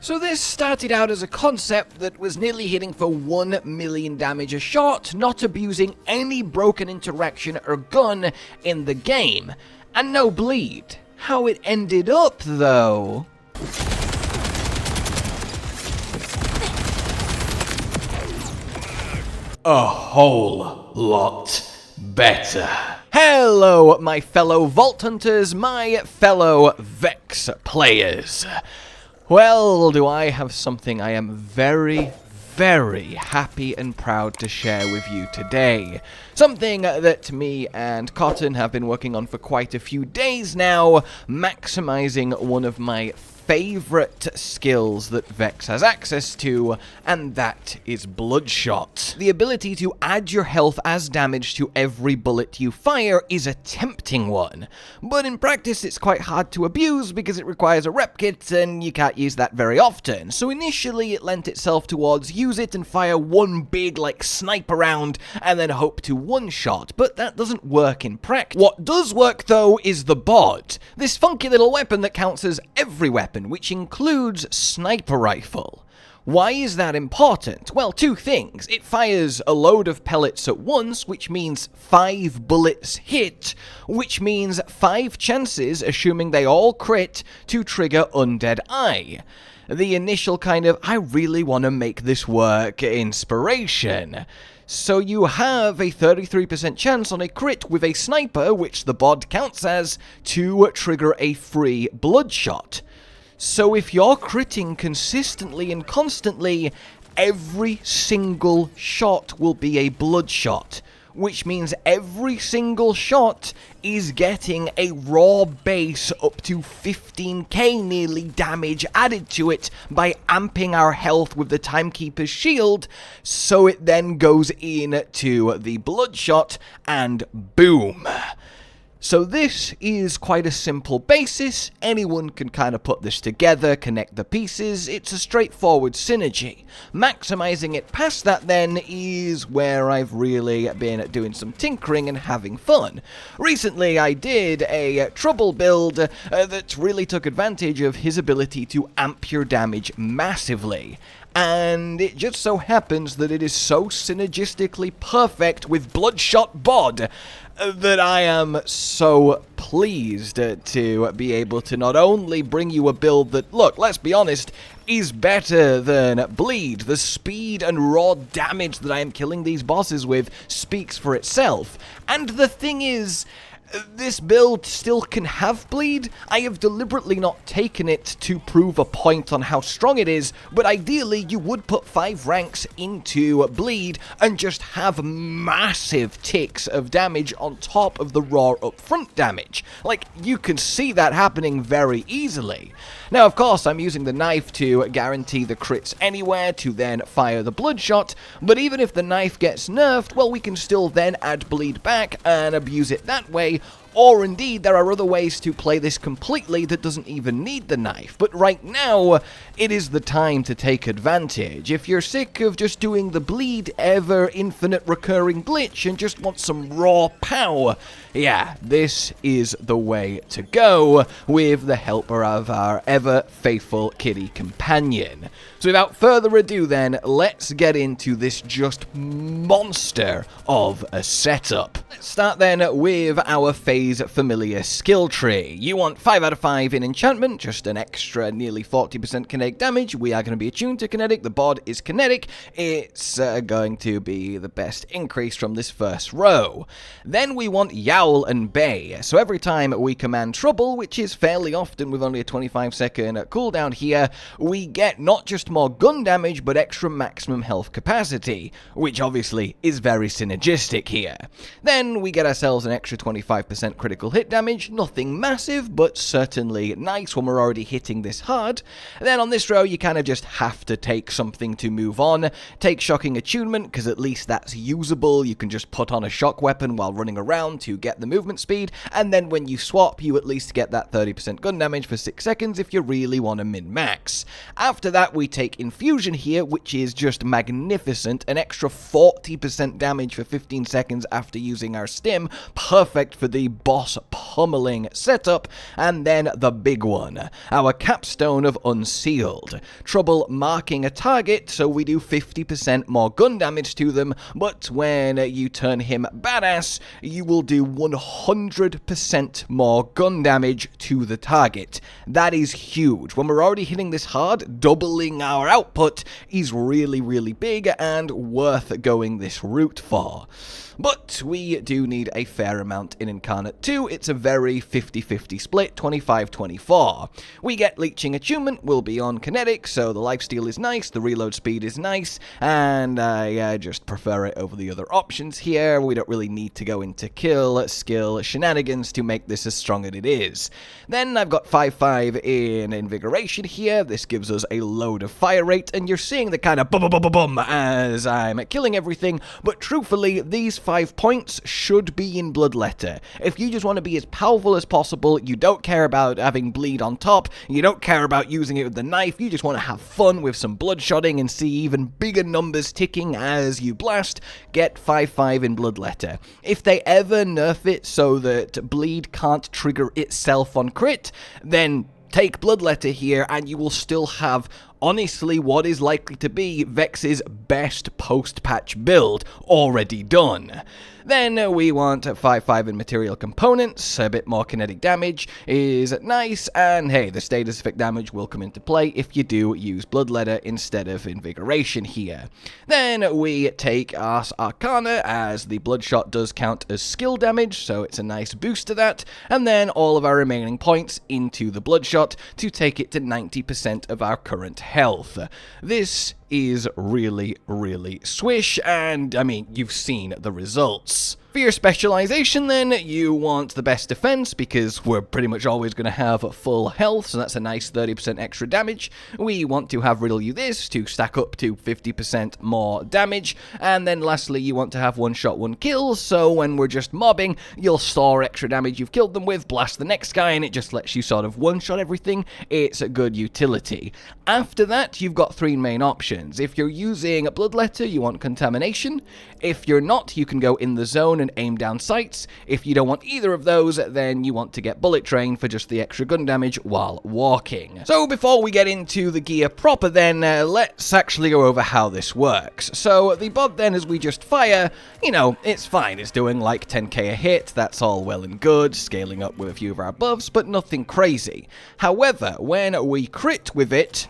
So this started out as a concept that was nearly hitting for 1 million damage a shot, not abusing any broken interaction or gun in the game, and no bleed. How it ended up though... a whole lot better. Hello, my fellow Vault Hunters, my fellow Vex players. Well, do I have something I am very, very happy and proud to share with you today. Something that me and Cotton have been working on for quite a few days now, maximizing one of my favorite skills that Vex has access to, and that is Bloodshot. The ability to add your health as damage to every bullet you fire is a tempting one, but in practice it's quite hard to abuse because it requires a rep kit and you can't use that very often. So initially it lent itself towards use it and fire one big like sniper round and then hope to one-shot, but that doesn't work in practice. What does work though is the bod, this funky little weapon that counts as every weapon, which includes sniper rifle. Why is that important? Well, two things. It fires a load of pellets at once, which means 5 bullets hit, which means 5 chances, assuming they all crit, to trigger Undead Eye. The initial kind of, I really want to make this work, inspiration. So you have a 33% chance on a crit with a sniper, which the bod counts as, to trigger a free Bloodshot. So if you're critting consistently and constantly, every single shot will be a Bloodshot, which means every single shot is getting a raw base up to 15k nearly damage added to it by amping our health with the Timekeeper's shield, so it then goes into the Bloodshot and boom. So this is quite a simple basis, anyone can kind of put this together, connect the pieces, it's a straightforward synergy. Maximizing it past that then is where I've really been doing some tinkering and having fun. Recently I did a trouble build that really took advantage of his ability to amp your damage massively. And it just so happens that it is so synergistically perfect with Bloodshot bod that I am so pleased to be able to not only bring you a build that, look, let's be honest, is better than Bleed. The speed and raw damage that I am killing these bosses with speaks for itself. And the thing is, this build still can have Bleed. I have deliberately not taken it to prove a point on how strong it is, but ideally you would put 5 ranks into Bleed and just have massive ticks of damage on top of the raw upfront damage. Like, you can see that happening very easily. Now, of course, I'm using the knife to guarantee the crits anywhere to then fire the Bloodshot, but even if the knife gets nerfed, well, we can still then add Bleed back and abuse it that way. Or indeed, there are other ways to play this completely that doesn't even need the knife. But right now, it is the time to take advantage. If you're sick of just doing the Bleed ever infinite recurring glitch and just want some raw power, yeah, this is the way to go with the help of our ever faithful kitty companion. So without further ado then, let's get into this just monster of a setup. Let's start then with our Phamiliar skill tree. You want 5 out of 5 in enchantment, just an extra nearly 40% kinetic damage. We are going to be attuned to kinetic. The bod is kinetic. It's going to be the best increase from this first row. Then we want Yowl and Bay. So every time we command Trouble, which is fairly often with only a 25-second cooldown here, we get not just more gun damage, but extra maximum health capacity, which obviously is very synergistic here. Then we get ourselves an extra 25% critical hit damage, nothing massive, but certainly nice when we're already hitting this hard. Then on this row, you kind of just have to take something to move on. Take Shocking Attunement, because at least that's usable. You can just put on a shock weapon while running around to get the movement speed, and then when you swap, you at least get that 30% gun damage for 6 seconds if you really want to min-max. After that, we take Infusion here, which is just magnificent, an extra 40% damage for 15 seconds after using our stim, perfect for the boss pummeling setup, and then the big one, our Capstone of Unsealed. Trouble marking a target, so we do 50% more gun damage to them, but when you turn him badass, you will do 100% more gun damage to the target. That is huge. When we're already hitting this hard, doubling our output is really, really big and worth going this route for. But we do need a fair amount in Incarnate 2. It's a very 50-50 split, 25-24. We get Leeching Attunement, will be on Kinetic, so the lifesteal is nice, the reload speed is nice, and I just prefer it over the other options here. We don't really need to go into kill, skill, shenanigans to make this as strong as it is. Then I've got 5-5 in Invigoration here. This gives us a load of fire rate, and you're seeing the kind of bum as I'm killing everything, but truthfully, these 5 points should be in bloodletter. If you just want to be as powerful as possible, you don't care about having bleed on top, you don't care about using it with the knife, you just want to have fun with some bloodshotting and see even bigger numbers ticking as you blast, get 5-5 in bloodletter. If they ever nerf it so that bleed can't trigger itself on crit, then take bloodletter here and you will still have honestly what is likely to be Vex's best post-patch build already done. Then we want 5-5 in material components, a bit more kinetic damage is nice, and hey, the status effect damage will come into play if you do use bloodletter instead of invigoration here. Then we take our Arcana, as the bloodshot does count as skill damage, so it's a nice boost to that, and then all of our remaining points into the bloodshot to take it to 90% of our current health. This is really, really swish, and I mean, you've seen the results. For your specialization then, you want the best defense, because we're pretty much always going to have full health, so that's a nice 30% extra damage. We want to have riddle you this to stack up to 50% more damage, and then lastly, you want to have one shot, one kill, so when we're just mobbing, you'll store extra damage you've killed them with, blast the next guy, and it just lets you sort of one-shot everything. It's a good utility. After that, you've got 3 main options. If you're using bloodletter, you want contamination. If you're not, you can go in the zone and aim down sights. If you don't want either of those, then you want to get bullet train for just the extra gun damage while walking. So before we get into the gear proper then, let's actually go over how this works. So the bod then, as we just fire, you know, it's fine. It's doing like 10k a hit, that's all well and good, scaling up with a few of our buffs, but nothing crazy. However, when we crit with it,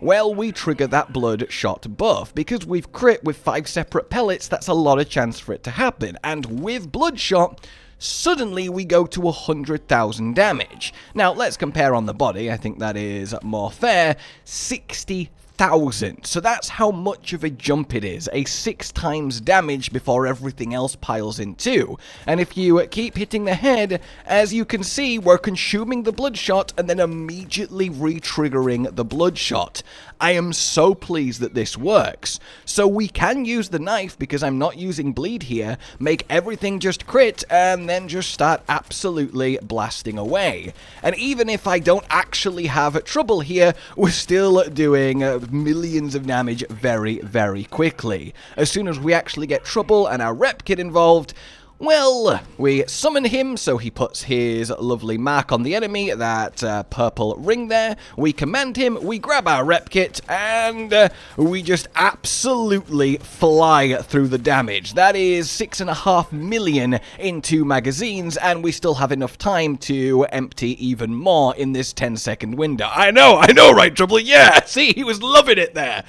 well, we trigger that bloodshot buff. Because we've crit with 5 separate pellets, that's a lot of chance for it to happen. And with bloodshot, suddenly we go to 100,000 damage. Now, let's compare on the body. I think that is more fair. 60,000. So that's how much of a jump it is. A 6 times damage before everything else piles in too. And if you keep hitting the head, as you can see, we're consuming the bloodshot and then immediately re-triggering the bloodshot. I am so pleased that this works. So we can use the knife, because I'm not using bleed here, make everything just crit, and then just start absolutely blasting away. And even if I don't actually have trouble here, we're still doing millions of damage very, very quickly. As soon as we actually get trouble and our rep kit involved, well, we summon him, so he puts his lovely mark on the enemy, that purple ring there. We command him, we grab our rep kit, and we just absolutely fly through the damage. That is 6.5 million in 2 magazines, and we still have enough time to empty even more in this 10-second window. I know, right, Trouble? Yeah, see, he was loving it there.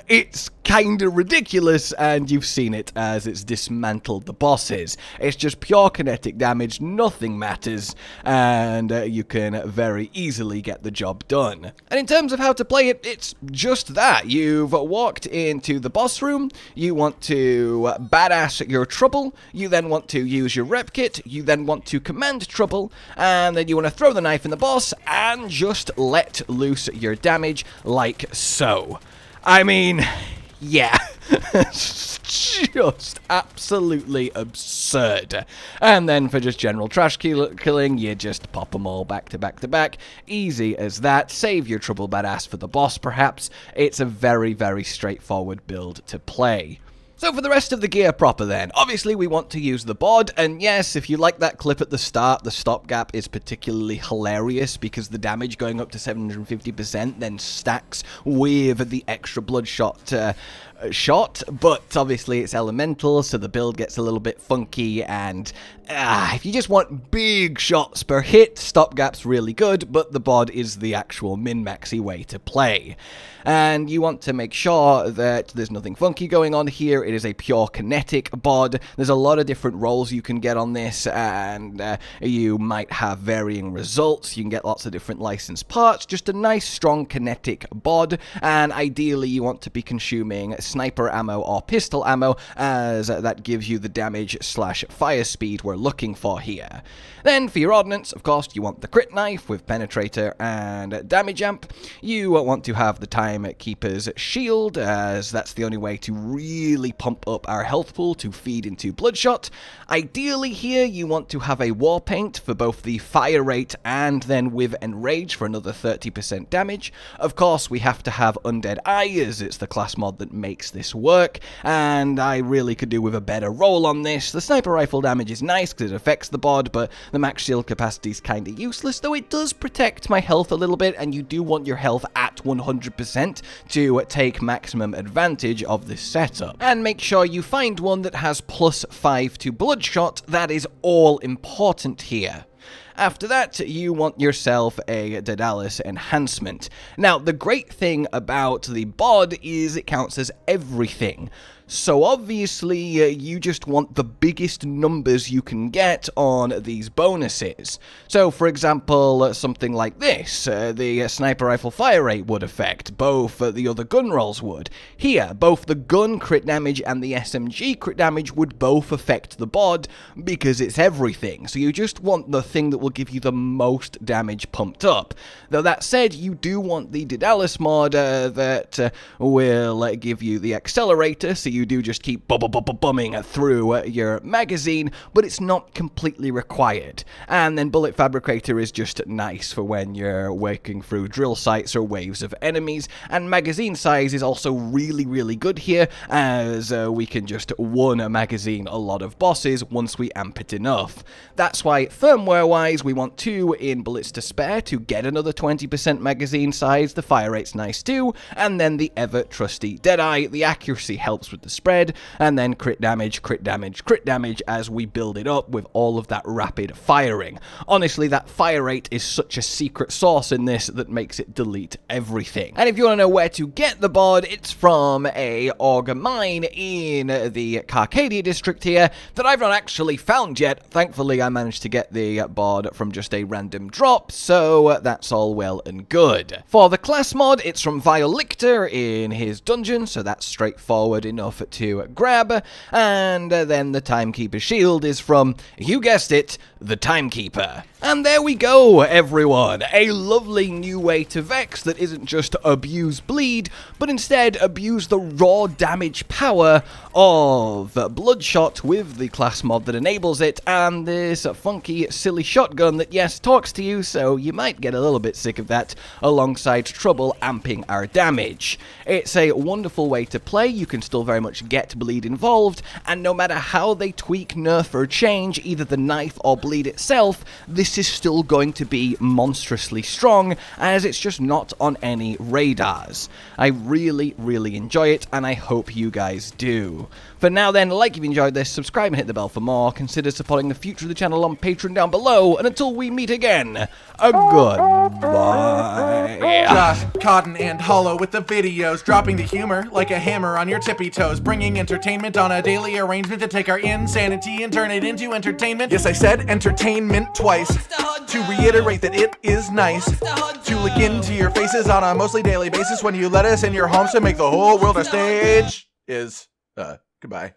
It's kinda ridiculous, and you've seen it as it's dismantled the bosses. It's just pure kinetic damage, nothing matters, and you can very easily get the job done. And in terms of how to play it, it's just that. You've walked into the boss room, you want to badass your Trouble, you then want to use your rep kit, you then want to command Trouble, and then you want to throw the knife in the boss, and just let loose your damage like so. I mean, yeah, it's just absolutely absurd. And then for just general trash killing, you just pop them all back to back to back. Easy as that. Save your Trouble badass for the boss, perhaps. It's a very, very straightforward build to play. So for the rest of the gear proper then, obviously we want to use the bod, and yes, if you like that clip at the start, the stopgap is particularly hilarious because the damage going up to 750% then stacks with the extra bloodshot shot, but obviously it's elemental, so the build gets a little bit funky, and if you just want big shots per hit, stopgap's really good, but the bod is the actual min-maxy way to play. And you want to make sure that there's nothing funky going on here. It is a pure kinetic bod. There's a lot of different roles you can get on this, and you might have varying results. You can get lots of different licensed parts. Just a nice, strong kinetic bod, and ideally you want to be consuming sniper ammo or pistol ammo, as that gives you the damage / fire speed we're looking for here. Then for your ordnance, of course, you want the crit knife with penetrator and damage amp. You want to have the Timekeeper's shield, as that's the only way to really pump up our health pool to feed into bloodshot. Ideally here, you want to have a war paint for both the fire rate and then with enrage for another 30% damage. Of course, we have to have undead eye, as it's the class mod that makes this work, and I really could do with a better roll on this. The sniper rifle damage is nice because it affects the bod, but the max shield capacity is kind of useless, though it does protect my health a little bit, and you do want your health at 100% to take maximum advantage of this setup. And make sure you find one that has +5 to bloodshot. That is all important here. After that, you want yourself a Daedalus enhancement. Now, the great thing about the bod is it counts as everything. So obviously, you just want the biggest numbers you can get on these bonuses. So, for example, something like this, the sniper rifle fire rate would affect, both the other gun rolls would. Here, both the gun crit damage and the SMG crit damage would both affect the bod, because it's everything. So you just want the thing that will give you the most damage pumped up. Though that said, you do want the Daedalus mod that will give you the accelerator, so you do just keep bumming through your magazine, but it's not completely required. And then Bullet Fabricator is just nice for when you're working through drill sites or waves of enemies, and magazine size is also really good here, as we can just one magazine a lot of bosses once we amp it enough. That's why firmware wise we want 2 in bullets to spare to get another 20% magazine size. The fire rate's nice too, and then the ever trusty Deadeye. The accuracy helps with the spread, and then crit damage as we build it up with all of that rapid firing. Honestly, that fire rate is such a secret sauce in this that makes it delete everything. And if you want to know where to get the bod, it's from a Org mine in the Carcadia district here that I've not actually found yet. Thankfully, I managed to get the bod from just a random drop, so that's all well and good. For the class mod, it's from Lictor in his dungeon, so that's straightforward enough to grab. And then the Timekeeper shield is from, you guessed it, the Timekeeper. And there we go, everyone. A lovely new way to Vex that isn't just abuse bleed, but instead abuse the raw damage power of Bloodshot with the class mod that enables it, and this funky, silly shotgun that, yes, talks to you, so you might get a little bit sick of that, alongside Trouble amping our damage. It's a wonderful way to play. You can still very much get bleed involved, and no matter how they tweak, nerf, or change either the knife or bleed itself, this is still going to be monstrously strong, as it's just not on any radars. I really enjoy it, and I hope you guys do. For now then, like if you enjoyed this, subscribe and hit the bell for more, consider supporting the future of the channel on Patreon down below, and until we meet again, a goodbye. Josh, Cotton, and Hollow with the videos, dropping the humor like a hammer on your tippy toes, bringing entertainment on a daily arrangement to take our insanity and turn it into entertainment. Yes, I said entertainment twice, to reiterate that it is nice to look into your faces on a mostly daily basis when you let us in your homes to make the whole world a stage. Goodbye.